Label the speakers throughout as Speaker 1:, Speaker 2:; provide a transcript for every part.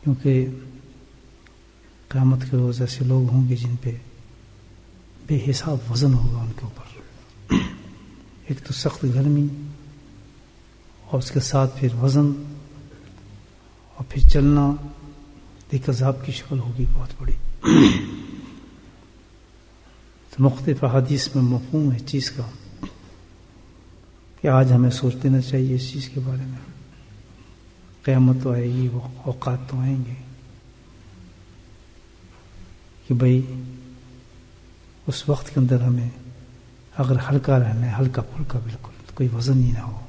Speaker 1: کیونکہ قیامت کے روز ایسے لوگ ہوں گے جن پہ بے حساب وزن ہوگا ان کے اوپر. ایک تو سخت گرمی اور اس کے ساتھ پھر وزن اور پھر چلنا ایک عذاب کی شکل ہوگی بہت بڑی. تو مختلف احادیث میں مفہوم ہے چیز کا کہ آج ہمیں سوچ دینا چاہیے اس چیز کے بارے میں. قیامت تو آئے گی, وہ اوقات تو آئیں گے کہ بھئی اس وقت کے اندر ہمیں اگر ہلکا رہنا ہے, ہلکا پھلکا بالکل, کوئی وزن ہی نہ ہو,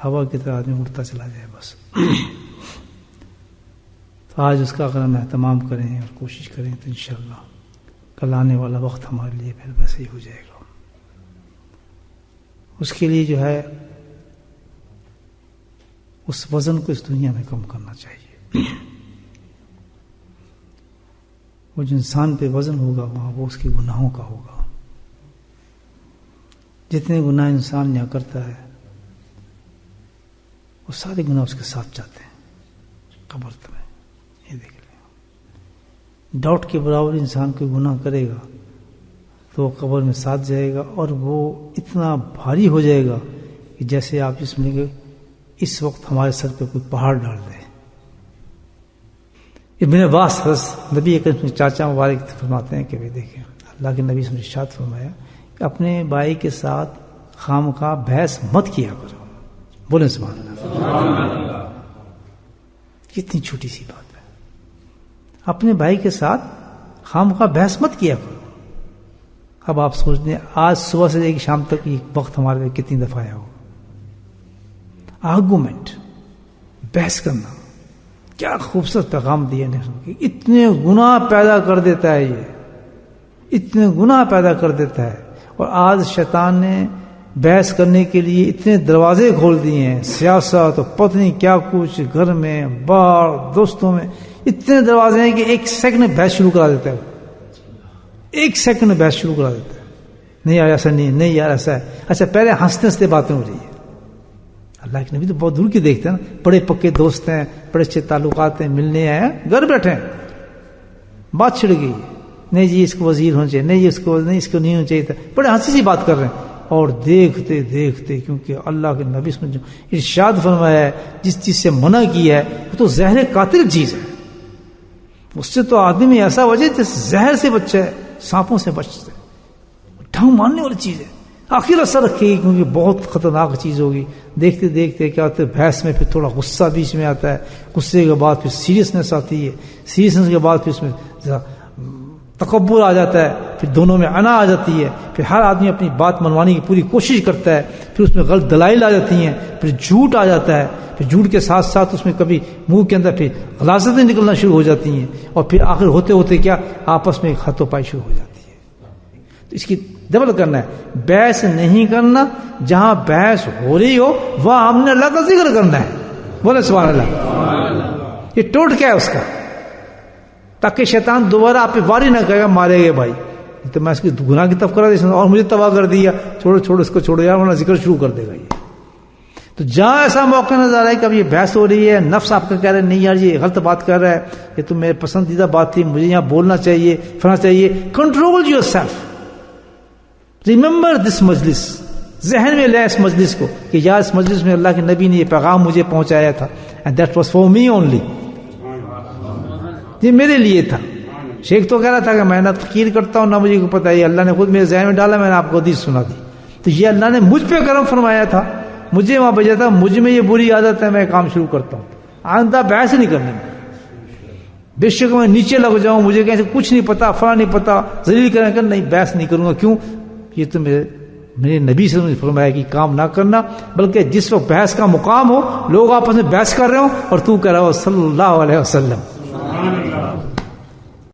Speaker 1: ہوا کی طرح آدمی اڑتا چلا جائے بس. تو آج اس کا اگر ہم اہتمام کریں اور کوشش کریں تو انشاءاللہ کل آنے والا وقت ہمارے لیے پھر ویسے ہی ہو جائے گا. اس کے لیے جو ہے اس وزن کو اس دنیا میں کم کرنا چاہیے. وہ جو انسان پہ وزن ہوگا وہاں وہ اس کے گناہوں کا ہوگا. جتنے گناہ انسان یہاں کرتا ہے وہ سارے گناہ اس کے ساتھ جاتے ہیں قبر میں. یہ دیکھ لیں, ڈاؤٹ کے برابر انسان کوئی گناہ کرے گا تو وہ قبر میں ساتھ جائے گا, اور وہ اتنا بھاری ہو جائے گا کہ جیسے آپ اس میں اس وقت ہمارے سر پہ کوئی پہاڑ ڈال دے. ابن عباس نبی اکرم چاچا مبارک فرماتے ہیں کہ دیکھیں اللہ کے نبی سے ارشاد فرمایا کہ اپنے بھائی کے ساتھ خامخواہ بحث مت کیا کرو. بولیں سبحان اللہ. کتنی چھوٹی سی بات ہے, اپنے بھائی کے ساتھ خامخواہ بحث مت کیا کرو. اب آپ سوچ دیں آج صبح سے لے کے شام تک یہ وقت ہمارے لیے کتنی دفعہ آیا ہو. آرگومنٹ, بحث کرنا, کیا خوبصورت پیغام دیا نے. اتنے گناہ پیدا کر دیتا ہے یہ, اتنے گناہ پیدا کر دیتا ہے. اور آج شیطان نے بحث کرنے کے لیے اتنے دروازے کھول دیے ہیں, سیاست اور پتہ نہیں کیا کچھ, گھر میں باہر دوستوں میں اتنے دروازے ہیں کہ ایک سیکنڈ میں بحث شروع کرا دیتا ہے. ایک سیکنڈ میں بحث شروع کرا دیتا ہے. نہیں یار ایسا نہیں یار ایسا ہے. اچھا پہلے ہنستے ہنستے باتیں ہو رہی ہے. اللہ کے نبی تو بہت دور کی دیکھتے ہیں نا, بڑے پکے دوست ہیں, بڑے اچھے تعلقات ہیں, ملنے آئے ہیں, گھر بیٹھے ہیں, بات چھڑ گئی. نہیں جی اس کو وزیر ہونا چاہیے, نہیں اس کو نہیں ہونا چاہیے تھا, بڑے ہنسی سی بات کر رہے ہیں. اور دیکھتے دیکھتے کیونکہ اللہ کے نبی نے جو ارشاد فرمایا ہے جس چیز سے منع کیا ہے وہ تو زہر قاتل چیز ہے. اس سے تو آدمی ایسا وجہ جیسے زہر سے بچے, سانپوں سے بچتے, ڈھنگ مارنے والی چیز ہے. آخر اثر رکھے گی کیونکہ بہت خطرناک چیز ہوگی. دیکھتے دیکھتے کیا ہوتا ہے بحث میں پھر تھوڑا غصہ بیچ میں آتا ہے, غصے کے بعد پھر سیریسنس آتی ہے, سیریسنس کے بعد پھر اس میں تکبر آ جاتا ہے, پھر دونوں میں انا آ جاتی ہے, پھر ہر آدمی اپنی بات منوانے کی پوری کوشش کرتا ہے, پھر اس میں غلط دلائل آ جاتی ہیں, پھر جھوٹ آ جاتا ہے, پھر جھوٹ کے ساتھ ساتھ اس میں کبھی منہ کے اندر پھر غلاظتیں نکلنا شروع ہو جاتی ہیں, اور پھر آخر ہوتے ہوتے کیا آپس میں ہاتھوں پائی شروع ہو جاتی ہے. تو اس کی ڈبل کرنا ہے, بحث نہیں کرنا, جہاں بحث ہو رہی ہو وہاں ہم نے اللہ کا ذکر کرنا ہے. بولے سبحان اللہ. یہ ٹوٹ کیا ہے اس کا, تاکہ شیطان دوبارہ آپ پہ واری نہ کرے گا مارے گے بھائی تو میں اس کی گناہ کی طرف کرا دیا اور مجھے تباہ کر دیا, چھوڑو اس کو چھوڑو یار, ورنہ ذکر شروع کر دے گا یہ. تو جہاں ایسا موقع نظر آ رہا ہے کہ اب یہ بحث ہو رہی ہے, نفس آپ کا کہہ رہا ہے نہیں یار یہ غلط بات کر رہا ہے, یہ تو میرے پسندیدہ بات تھی, مجھے یہاں بولنا چاہیے, فرنا چاہیے, control your self. Remember this مجلس, ذہن میں لے اس مجلس کو کہ یار اس مجلس میں اللہ کے نبی نے یہ پیغام مجھے پہنچایا تھا, and that was for me only, یہ میرے لیے تھا. شیخ تو کہہ رہا تھا کہ میں نہ تقریر کرتا ہوں نہ مجھے کو پتا ہے, اللہ نے خود میرے ذہن میں ڈالا, میں نے آپ کو حدیث سنا دی. تو یہ اللہ نے مجھ پہ کرم فرمایا تھا, مجھے وہاں بھیجا تھا, مجھ میں یہ بری عادت ہے, میں کام شروع کرتا ہوں. آئندہ بحث نہیں کرنے میں, بے شک میں نیچے لگ جاؤں, مجھے کہیں کچھ نہیں پتا, فلاں نہیں پتا, ذلیل کرنے کا نہیں, بحث نہیں کروں گا. کیوں؟ یہ تو میرے نبی سے مجھے فرمایا کہ کام نہ کرنا, بلکہ جس وقت بحث کا مقام ہو, لوگ آپس میں بحث کر رہے ہوں اور تو کہہ رہا ہو صلی اللہ علیہ وسلم